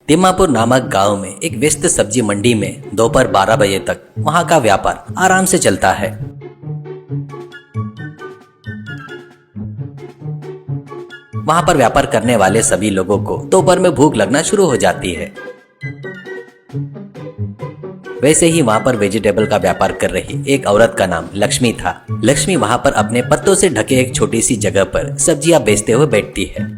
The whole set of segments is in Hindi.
तिम्मापुर नामक गांव में एक व्यस्त सब्जी मंडी में दोपहर 12 बजे तक वहां का व्यापार आराम से चलता है। वहां पर व्यापार करने वाले सभी लोगों को दोपहर में भूख लगना शुरू हो जाती है। वैसे ही वहां पर वेजिटेबल का व्यापार कर रही एक औरत का नाम लक्ष्मी था। लक्ष्मी वहां पर अपने पत्तों से ढके एक छोटी सी जगह पर सब्जियां बेचते हुए बैठती है।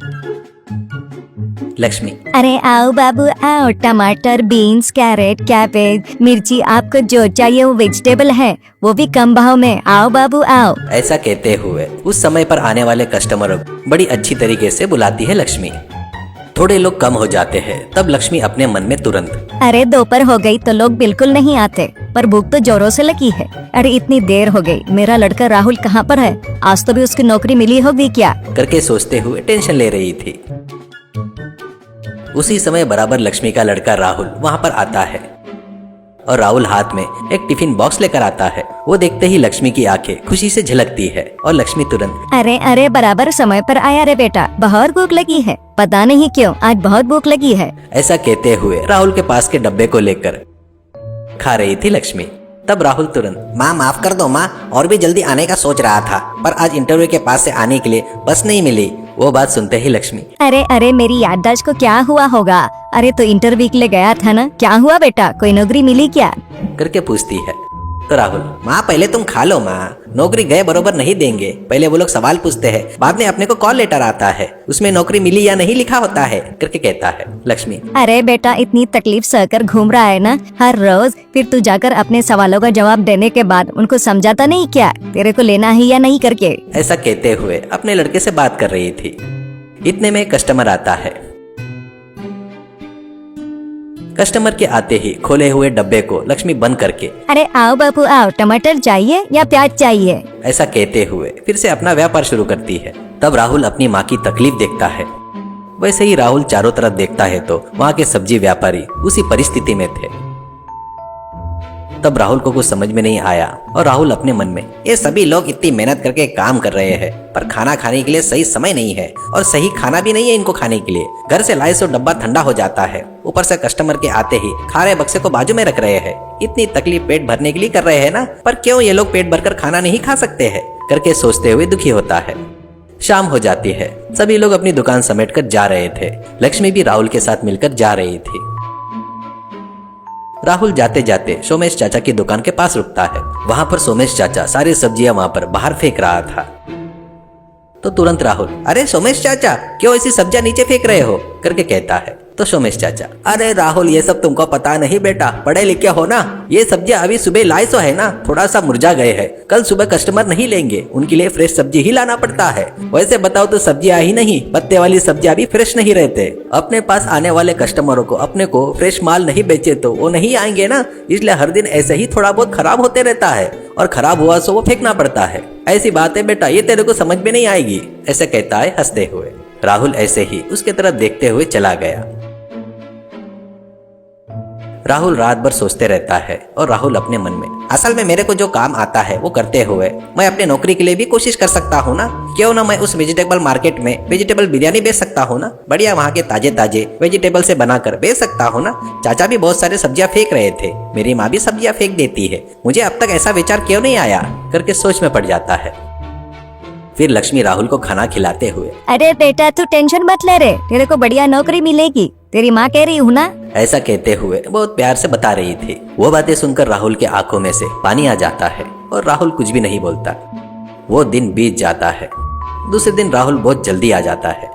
लक्ष्मी, अरे आओ बाबू आओ, टमाटर, बीन्स, कैरेट, कैबेज, मिर्ची, आपको जो चाहिए वो वेजिटेबल है, वो भी कम भाव में। आओ बाबू आओ। ऐसा कहते हुए उस समय पर आने वाले कस्टमरों को बड़ी अच्छी तरीके से बुलाती है लक्ष्मी। थोड़े लोग कम हो जाते हैं, तब लक्ष्मी अपने मन में तुरंत, अरे दोपहर हो गई तो लोग बिल्कुल नहीं आते, पर भूख तो जोरों से लगी है। अरे इतनी देर हो गई, मेरा लड़का राहुल कहाँ पर है? आज तो भी उसकी नौकरी मिली होगी क्या? करके सोचते हुए टेंशन ले रही थी। उसी समय बराबर लक्ष्मी का लड़का राहुल वहां पर आता है और राहुल हाथ में एक टिफिन बॉक्स लेकर आता है। वो देखते ही लक्ष्मी की आंखें खुशी से झलकती है और लक्ष्मी तुरंत, अरे अरे बराबर समय पर आया रे बेटा, बहुत भूख लगी है, पता नहीं क्यों आज बहुत भूख लगी है। ऐसा कहते हुए राहुल के पास के डब्बे को लेकर खा रही थी लक्ष्मी। तब राहुल तुरंत, माँ माफ कर दो माँ, और भी जल्दी आने का सोच रहा था, पर आज इंटरव्यू के पास से आने के लिए बस नहीं मिली। वो बात सुनते ही लक्ष्मी, अरे अरे मेरी याददाश्त को क्या हुआ होगा? अरे तो इंटरव्यू के लिए गया था ना, क्या हुआ बेटा, कोई नौकरी मिली क्या? करके पूछती है। तो राहुल, माँ पहले तुम खा लो माँ, नौकरी गए बरोबर नहीं देंगे। पहले वो लोग सवाल पूछते हैं, बाद में अपने को कॉल लेटर आता है, उसमें नौकरी मिली या नहीं लिखा होता है, करके कहता है। लक्ष्मी, अरे बेटा इतनी तकलीफ सहकर घूम रहा है ना हर रोज, फिर तू जाकर अपने सवालों का जवाब देने के बाद उनको समझाता नहीं क्या, तेरे को लेना है या नहीं करके? ऐसा कहते हुए अपने लड़के से बात कर रही थी। इतने में कस्टमर आता है। कस्टमर के आते ही खोले हुए डब्बे को लक्ष्मी बंद करके, अरे आओ बाबू आओ, टमाटर चाहिए या प्याज चाहिए? ऐसा कहते हुए फिर से अपना व्यापार शुरू करती है। तब राहुल अपनी माँ की तकलीफ देखता है। वैसे ही राहुल चारों तरफ देखता है तो वहाँ के सब्जी व्यापारी उसी परिस्थिति में थे। तब राहुल को कुछ समझ में नहीं आया और राहुल अपने मन में, ये सभी लोग इतनी मेहनत करके काम कर रहे हैं, पर खाना खाने के लिए सही समय नहीं है और सही खाना भी नहीं है इनको खाने के लिए। घर से लाए सो डब्बा ठंडा हो जाता है, ऊपर से कस्टमर के आते ही खारे बक्से को बाजू में रख रहे हैं। इतनी तकलीफ पेट भरने के लिए कर रहे हैं ना, पर क्यों ये लोग पेट भरकर खाना नहीं खा सकते हैं, करके सोचते हुए दुखी होता है। शाम हो जाती है, सभी लोग अपनी दुकान समेटकर जा रहे थे। लक्ष्मी भी राहुल के साथ मिलकर जा रही थी। राहुल जाते जाते सोमेश चाचा की दुकान के पास रुकता है। वहां पर सोमेश चाचा सारी सब्जियां वहां पर बाहर फेंक रहा था। तो तुरंत राहुल, अरे सोमेश चाचा क्यों ऐसी सब्जियां नीचे फेंक रहे हो, करके कहता है। तो सोमेश चाचा, अरे राहुल ये सब तुमको पता नहीं बेटा, पढ़े लिखे हो ना, ये सब्जियां अभी सुबह लाए सो है ना, थोड़ा सा मुरझा गए हैं, कल सुबह कस्टमर नहीं लेंगे, उनके लिए फ्रेश सब्जी ही लाना पड़ता है। वैसे बताओ तो सब्जियां ही नहीं, पत्ते वाली सब्जियां भी फ्रेश नहीं रहते। अपने पास आने वाले कस्टमरों को अपने को फ्रेश माल नहीं बेचे तो वो नहीं आएंगे ना, इसलिए हर दिन ऐसे ही थोड़ा बहुत खराब होते रहता है और खराब हुआ सो वो फेंकना पड़ता है। ऐसी बात है बेटा, ये तेरे को समझ में नहीं आएगी, ऐसे कहता है हंसते हुए। राहुल ऐसे ही उसके तरफ देखते हुए चला गया। राहुल रात भर सोचते रहता है और राहुल अपने मन में, असल में मेरे को जो काम आता है वो करते हुए मैं अपने नौकरी के लिए भी कोशिश कर सकता हूँ ना, क्यों ना मैं उस वेजिटेबल मार्केट में वेजिटेबल बिरयानी बेच सकता हूँ ना, बढ़िया वहाँ के ताजे ताजे वेजिटेबल से बनाकर बेच सकता हूँ ना। चाचा भी बहुत सारे सब्जियां फेंक रहे थे, मेरी माँ भी सब्जियां फेंक देती है, मुझे अब तक ऐसा विचार क्यों नहीं आया, करके सोच में पड़ जाता है। फिर लक्ष्मी राहुल को खाना खिलाते हुए, अरे बेटा तू टेंशन मत ले रे, तेरे को बढ़िया नौकरी मिलेगी, तेरी माँ कह रही हूँ ना, ऐसा कहते हुए बहुत प्यार से बता रही थी। वो बातें सुनकर राहुल के आंखों में से पानी आ जाता है और राहुल कुछ भी नहीं बोलता। वो दिन बीत जाता है। दूसरे दिन राहुल बहुत जल्दी आ जाता है।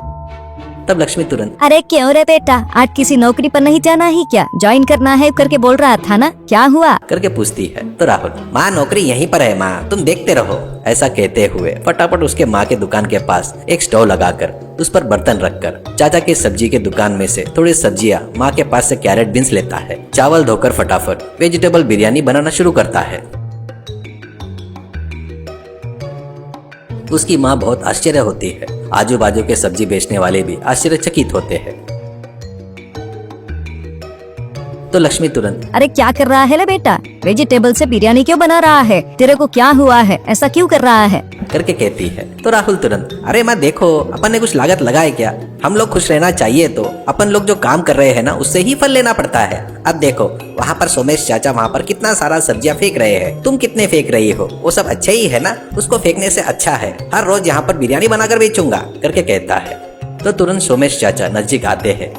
तब लक्ष्मी तुरंत, अरे क्यों रे बेटा, आज किसी नौकरी पर नहीं जाना ही क्या, ज्वाइन करना है करके बोल रहा था ना, क्या हुआ, करके पूछती है। तो राहुल, माँ नौकरी यहीं पर है माँ, तुम देखते रहो, ऐसा कहते हुए फटाफट उसके माँ के दुकान के पास एक स्टोव लगाकर उस पर बर्तन रखकर चाचा के सब्जी के दुकान में से थोड़ी सब्जियां माँ के पास से कैरेट बीन्स लेता है। चावल धोकर फटाफट वेजिटेबल बिरयानी बनाना शुरू करता है। उसकी माँ बहुत आश्चर्य होती है, आजू बाजू के सब्जी बेचने वाले भी आश्चर्यचकित होते हैं। तो लक्ष्मी तुरंत, अरे क्या कर रहा है ले बेटा, वेजिटेबल से बिरयानी क्यों बना रहा है, तेरे को क्या हुआ है, ऐसा क्यों कर रहा है। करके कहती है। तो राहुल तुरंत, अरे माँ देखो, अपन ने कुछ लागत लगाए क्या, हम लोग खुश रहना चाहिए तो अपन लोग जो काम कर रहे हैं ना उससे ही फल लेना पड़ता है। अब देखो वहाँ पर सोमेश चाचा वहाँ पर कितना सारा सब्जियाँ फेंक रहे हैं, तुम कितने फेंक रही हो, वो सब अच्छे ही है ना, उसको फेंकने से अच्छा है हर रोज यहाँ पर बिरयानी बनाकर बेचूंगा, करके कहता है। तो तुरंत सोमेश चाचा नजदीक आते हैं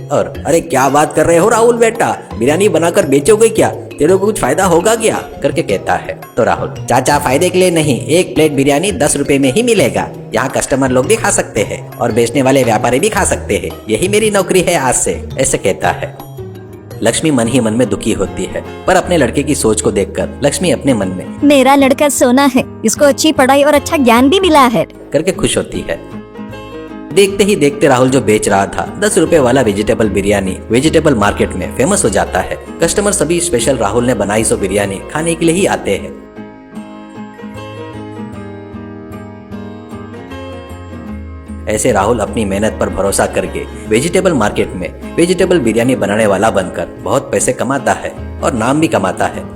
और, अरे क्या बात कर रहे हो राहुल बेटा, बिरयानी बनाकर बेचोगे क्या, तेरे को कुछ फायदा होगा क्या, करके कहता है। तो राहुल, चाचा फायदे के लिए नहीं, एक प्लेट बिरयानी 10 रुपए में ही मिलेगा, यहाँ कस्टमर लोग भी खा सकते हैं और बेचने वाले व्यापारी भी खा सकते हैं, यही मेरी नौकरी है आज से, ऐसे कहता है। लक्ष्मी मन ही मन में दुखी होती है, पर अपने लड़के की सोच को देखकर लक्ष्मी अपने मन में, मेरा लड़का सोना है, इसको अच्छी पढ़ाई और अच्छा ज्ञान भी मिला है, करके खुश होती है। देखते ही देखते राहुल जो बेच रहा था 10 रुपए वाला वेजिटेबल बिरयानी वेजिटेबल मार्केट में फेमस हो जाता है। कस्टमर सभी स्पेशल राहुल ने बनाई सो बिरयानी खाने के लिए ही आते हैं। ऐसे राहुल अपनी मेहनत पर भरोसा करके वेजिटेबल मार्केट में वेजिटेबल बिरयानी बनाने वाला बनकर बहुत पैसे कमाता है और नाम भी कमाता है।